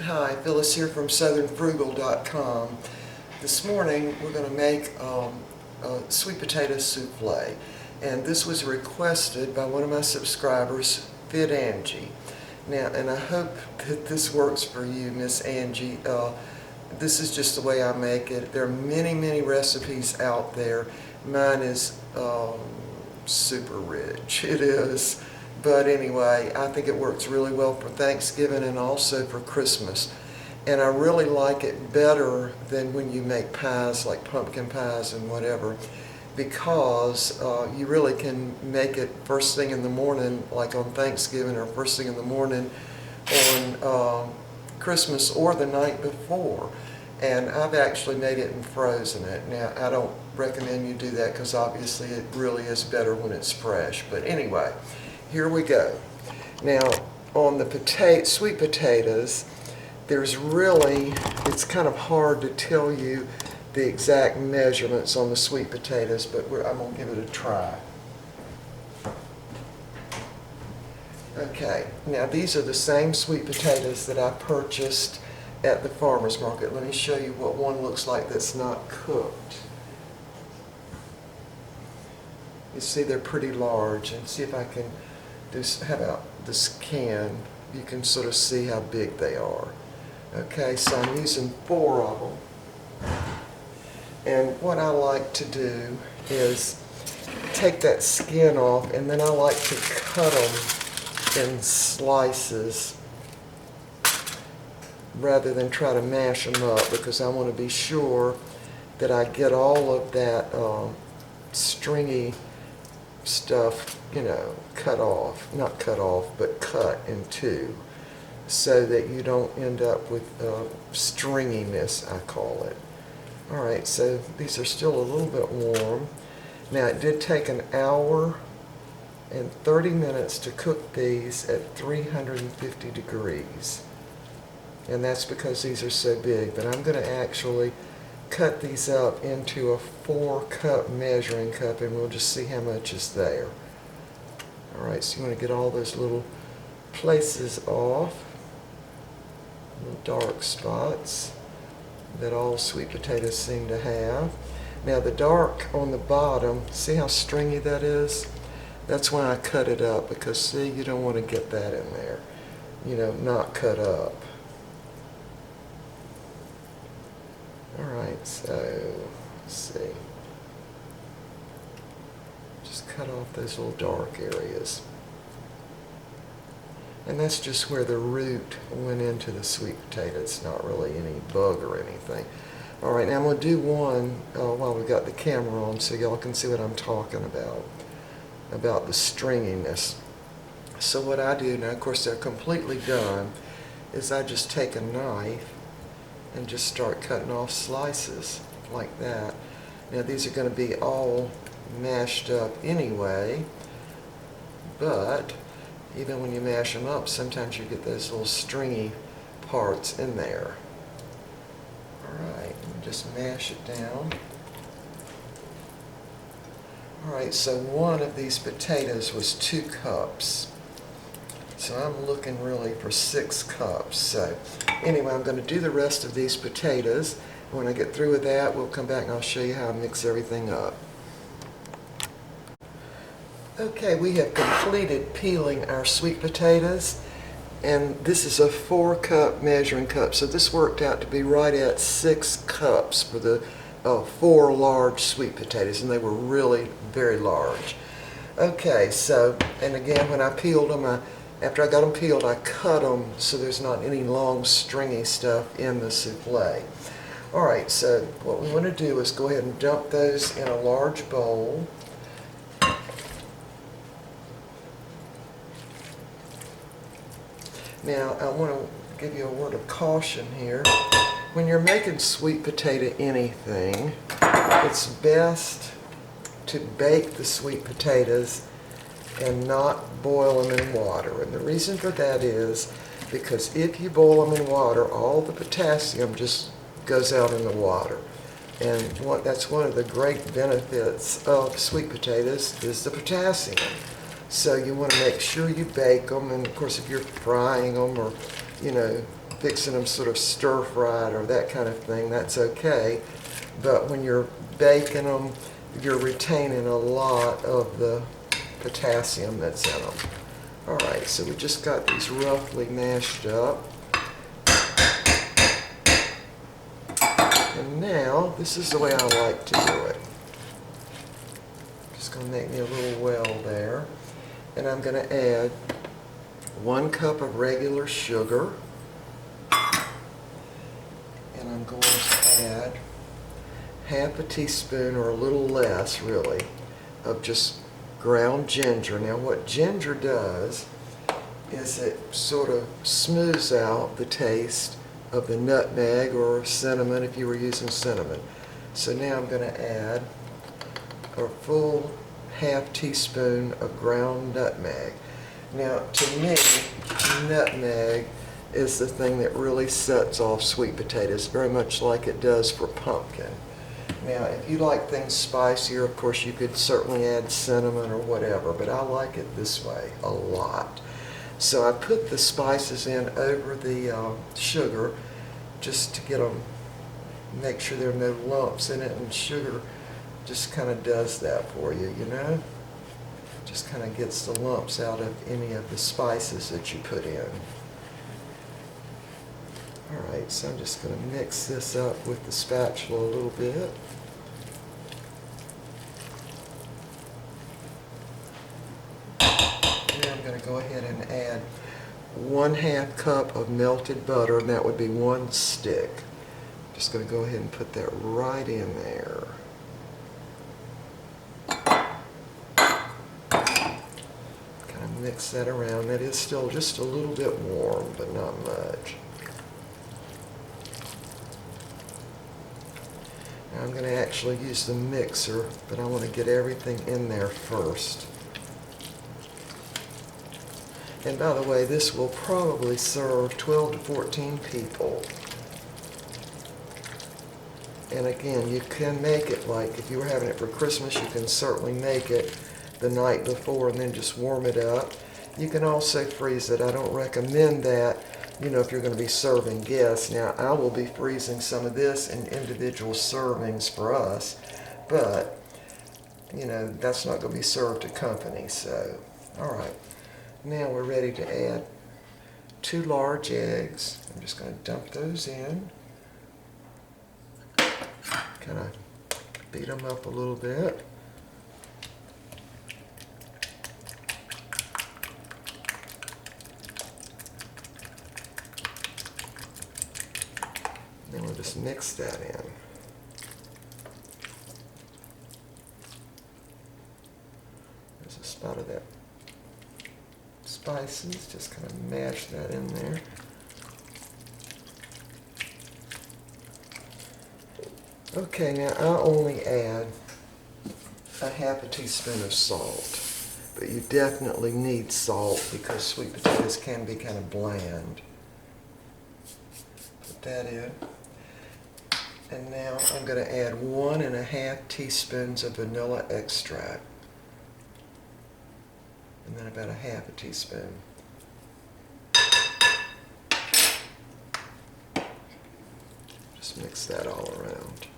Hi, Phyllis here from southernfrugal.com. This morning we're going to make a sweet potato souffle, and this was requested by one of my subscribers, Fit Angie. Now, and I hope that this works for you, Miss Angie. This is just the way I make it. There are many recipes out there. Mine is super rich. It is. But anyway, I think it works really well for Thanksgiving and also for Christmas. And I really like it better than when you make pies, like pumpkin pies and whatever, because you really can make it first thing in the morning, like on Thanksgiving, or first thing in the morning on Christmas, or the night before. And I've actually made it and frozen it. Now, I don't recommend you do that because obviously it really is better when it's fresh. But anyway, here we go. Now, on the sweet potatoes, it's kind of hard to tell you the exact measurements on the sweet potatoes, but I'm going to give it a try. Okay, now these are the same sweet potatoes that I purchased at the farmer's market. Let me show you what one looks like that's not cooked. You see they're pretty large, and see if I can how about this can? You can sort of see how big they are. Okay, so I'm using 4 of them. And what I like to do is take that skin off, and then I like to cut them in slices rather than try to mash them up, because I want to be sure that I get all of that stringy stuff, cut off, not cut off, but cut in two, so that you don't end up with stringiness, I call it. All right, so these are still a little bit warm. Now, it did take an hour and 30 minutes to cook these at 350 degrees. And that's because these are so big. But I'm going to actually cut these up into a 4-cup measuring cup, and we'll just see how much is there. All right, so you want to get all those little places off, little dark spots that all sweet potatoes seem to have. Now, the dark on the bottom, see how stringy that is? That's when I cut it up, because see, you don't want to get that in there, not cut up. Alright, so let's see. Just cut off those little dark areas. And that's just where the root went into the sweet potato. It's not really any bug or anything. Alright, now I'm going to do one while we've got the camera on, so y'all can see what I'm talking about the stringiness. So what I do now, of course they're completely done, is I just take a knife and just start cutting off slices like that. Now, these are going to be all mashed up anyway, but even when you mash them up, sometimes you get those little stringy parts in there. Alright, just mash it down. Alright, so one of these potatoes was 2 cups. So I'm looking really for 6 cups. So anyway, I'm going to do the rest of these potatoes. When I get through with that, we'll come back and I'll show you how I mix everything up. Okay, we have completed peeling our sweet potatoes, and this is a 4-cup measuring cup. So this worked out to be right at 6 cups for the 4 large sweet potatoes, and they were really very large. Okay, so, and again, when I peeled them, after I got them peeled, I cut them so there's not any long stringy stuff in the souffle. Alright, so what we want to do is go ahead and dump those in a large bowl. Now, I want to give you a word of caution here. When you're making sweet potato anything, it's best to bake the sweet potatoes and not boil them in water. And the reason for that is because if you boil them in water, all the potassium just goes out in the water. And that's one of the great benefits of sweet potatoes is the potassium. So you want to make sure you bake them, and of course if you're frying them or fixing them sort of stir-fried or that kind of thing, that's okay. But when you're baking them, you're retaining a lot of the potassium that's in them. All right, so we just got these roughly mashed up. And now, this is the way I like to do it. Just going to make me a little well there. And I'm going to add 1 cup of regular sugar. And I'm going to add half a teaspoon, or a little less really, of just ground ginger. Now what ginger does is it sort of smooths out the taste of the nutmeg or cinnamon if you were using cinnamon. So now I'm going to add a full half teaspoon of ground nutmeg. Now to me, nutmeg is the thing that really sets off sweet potatoes, very much like it does for pumpkin. Now, if you like things spicier, of course, you could certainly add cinnamon or whatever, but I like it this way a lot. So I put the spices in over the sugar just to get them, make sure there are no lumps in it, and sugar just kind of does that for you, you know? Just kind of gets the lumps out of any of the spices that you put in. Alright, so I'm just going to mix this up with the spatula a little bit. Now I'm going to go ahead and add 1/2 cup of melted butter, and that would be 1 stick. Just going to go ahead and put that right in there. Kind of mix that around. That is still just a little bit warm, but not much. Now I'm going to actually use the mixer, but I want to get everything in there first. And by the way, this will probably serve 12 to 14 people. And again, you can make it like, if you were having it for Christmas, you can certainly make it the night before and then just warm it up. You can also freeze it. I don't recommend that, you know, if you're going to be serving guests. Now, I will be freezing some of this in individual servings for us, but, you know, that's not going to be served to company, so, all right. Now we're ready to add 2 large eggs. I'm just going to dump those in. Kind of beat them up a little bit. Then we'll just mix that in. There's a spot of that spices, just kind of mash that in there. Okay, now I only add a half a teaspoon of salt, but you definitely need salt because sweet potatoes can be kind of bland. Put that in. And now I'm going to add 1.5 teaspoons of vanilla extract. And then about a half a teaspoon. Just mix that all around.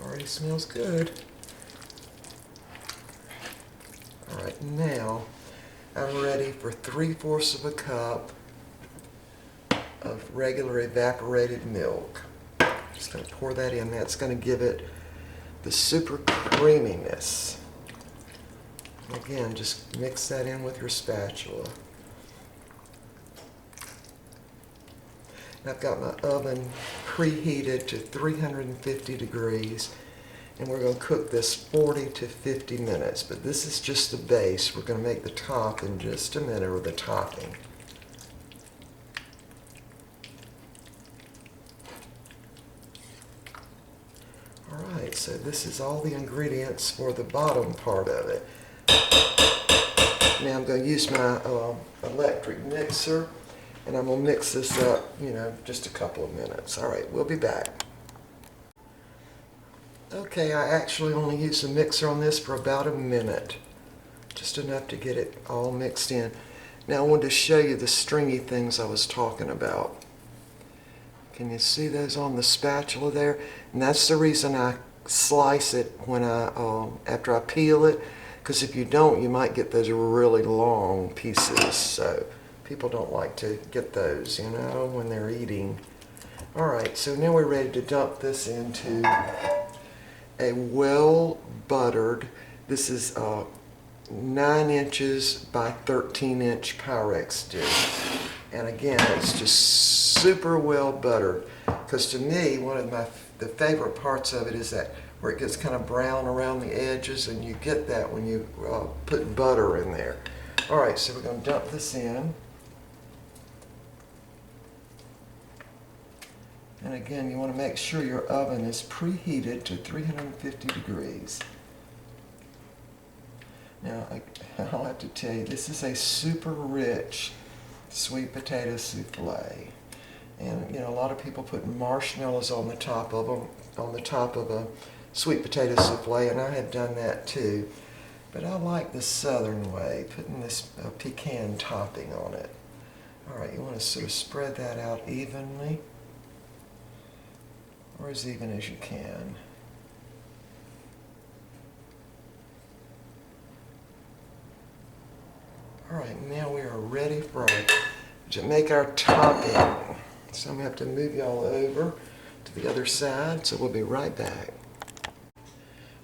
Already smells good. Alright, now I'm ready for 3/4 of a cup of regular evaporated milk. Just going to pour that in. That's going to give it the super creaminess. Again, just mix that in with your spatula. And I've got my oven preheated to 350 degrees, and we're going to cook this 40 to 50 minutes. But this is just the base. We're going to make the top in just a minute, or the topping. Alright, so this is all the ingredients for the bottom part of it. Now I'm going to use my electric mixer, and I'm going to mix this up, you know, just a couple of minutes. Alright, we'll be back. Okay, I actually only used a mixer on this for about a minute. Just enough to get it all mixed in. Now I wanted to show you the stringy things I was talking about. Can you see those on the spatula there? And that's the reason I slice it when after I peel it, because if you don't, you might get those really long pieces. So people don't like to get those, you know, when they're eating. All right, so now we're ready to dump this into a well-buttered, this is 9 inches by 13-inch Pyrex dish. And again, it's just super well buttered, because to me, one of the favorite parts of it is that where it gets kind of brown around the edges, and you get that when you put butter in there. All right, so we're going to dump this in. And again, you want to make sure your oven is preheated to 350 degrees. Now, I'll have to tell you, this is a super rich sweet potato souffle. And, you know, a lot of people put marshmallows on the top of them, on the top of a sweet potato souffle, and I have done that too. But I like the southern way, putting this pecan topping on it. All right, you want to sort of spread that out evenly, or as even as you can. All right, now we are ready to make our topping. So I'm going to have to move y'all over to the other side, so we'll be right back.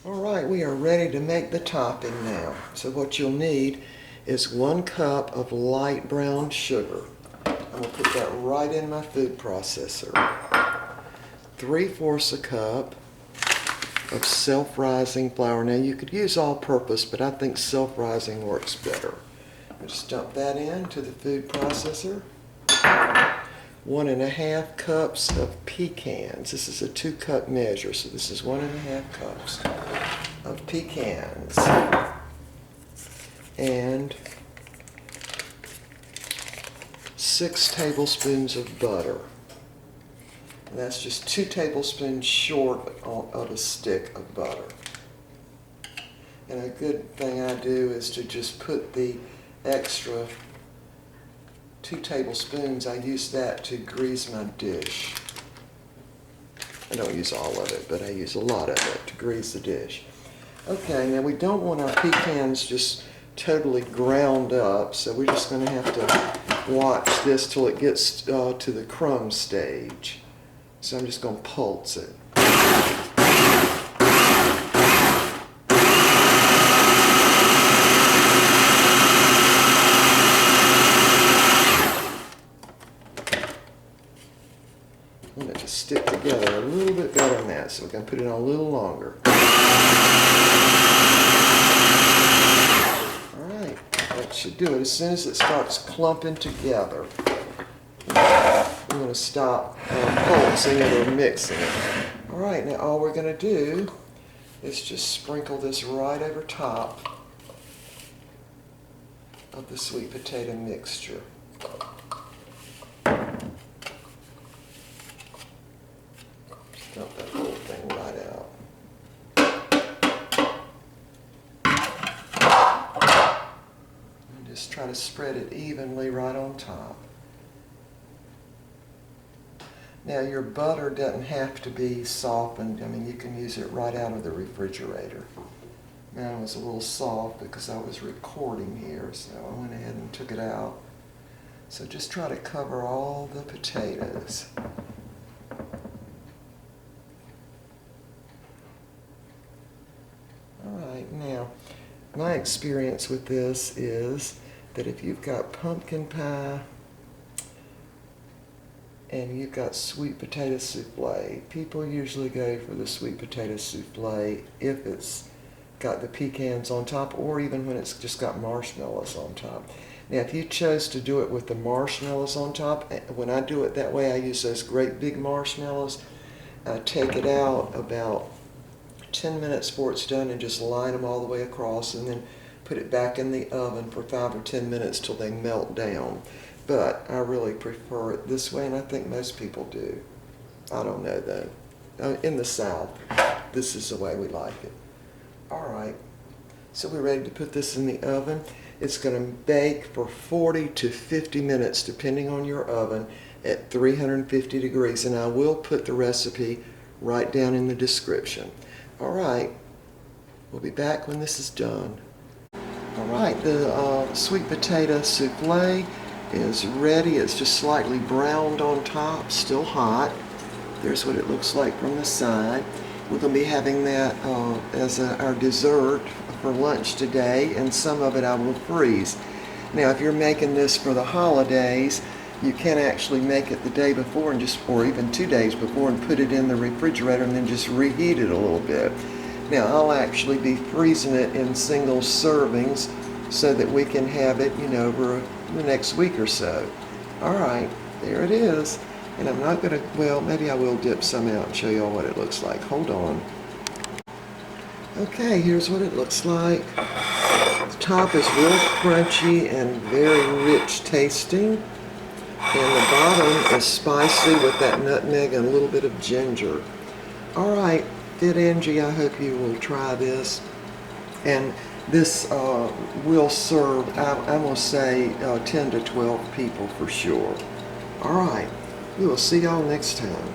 All right, we are ready to make the topping now. So what you'll need is 1 cup of light brown sugar. I'm going to put that right in my food processor. 3/4 a cup of self-rising flour. Now you could use all-purpose, but I think self-rising works better. Just dump that into the food processor. 1½ cups of pecans. This is a 2-cup measure, so this is 1½ cups of pecans. And 6 tablespoons of butter. And that's just 2 tablespoons short of a stick of butter. And a good thing I do is to just put the extra 2 tablespoons, I use that to grease my dish. I don't use all of it, but I use a lot of it to grease the dish. Okay, now we don't want our pecans just totally ground up, so we're just going to have to watch this till it gets to the crumb stage. So I'm just going to pulse it. I want it to stick together a little bit better than that, so we're going to put it on a little longer. Alright, that should do it. As soon as it starts clumping together, I'm going to stop pulsing it or mixing it. Alright, now all we're going to do is just sprinkle this right over top of the sweet potato mixture. Dump that whole thing right out. And just try to spread it evenly right on top. Now your butter doesn't have to be softened. I mean, you can use it right out of the refrigerator. Mine was a little soft because I was recording here, so I went ahead and took it out. So just try to cover all the potatoes. Alright, now my experience with this is that if you've got pumpkin pie and you've got sweet potato souffle, people usually go for the sweet potato souffle if it's got the pecans on top, or even when it's just got marshmallows on top. Now if you chose to do it with the marshmallows on top, when I do it that way, I use those great big marshmallows. I take it out about 10 minutes before it's done and just line them all the way across, and then put it back in the oven for 5 or 10 minutes till they melt down. But I really prefer it this way, and I think most people do. I don't know though. in the South, this is the way we like it. All right, so we're ready to put this in the oven. It's going to bake for 40 to 50 minutes, depending on your oven, at 350 degrees. And I will put the recipe right down in the description. All right, we'll be back when this is done. All right, the sweet potato souffle is ready. It's just slightly browned on top, still hot. There's what it looks like from the side. We're going to be having that as our dessert for lunch today, and some of it I will freeze. Now, if you're making this for the holidays, you can actually make it the day before or even 2 days before and put it in the refrigerator and then just reheat it a little bit. Now, I'll actually be freezing it in single servings so that we can have it, over the next week or so. All right, there it is. And I'm not going to, well, maybe I will dip some out and show you all what it looks like. Hold on. Okay, here's what it looks like. The top is real crunchy and very rich tasting. And the bottom is spicy with that nutmeg and a little bit of ginger. All right, Fit Angie, I hope you will try this. And this will serve, I'm going to say, 10 to 12 people for sure. All right. We will see y'all next time.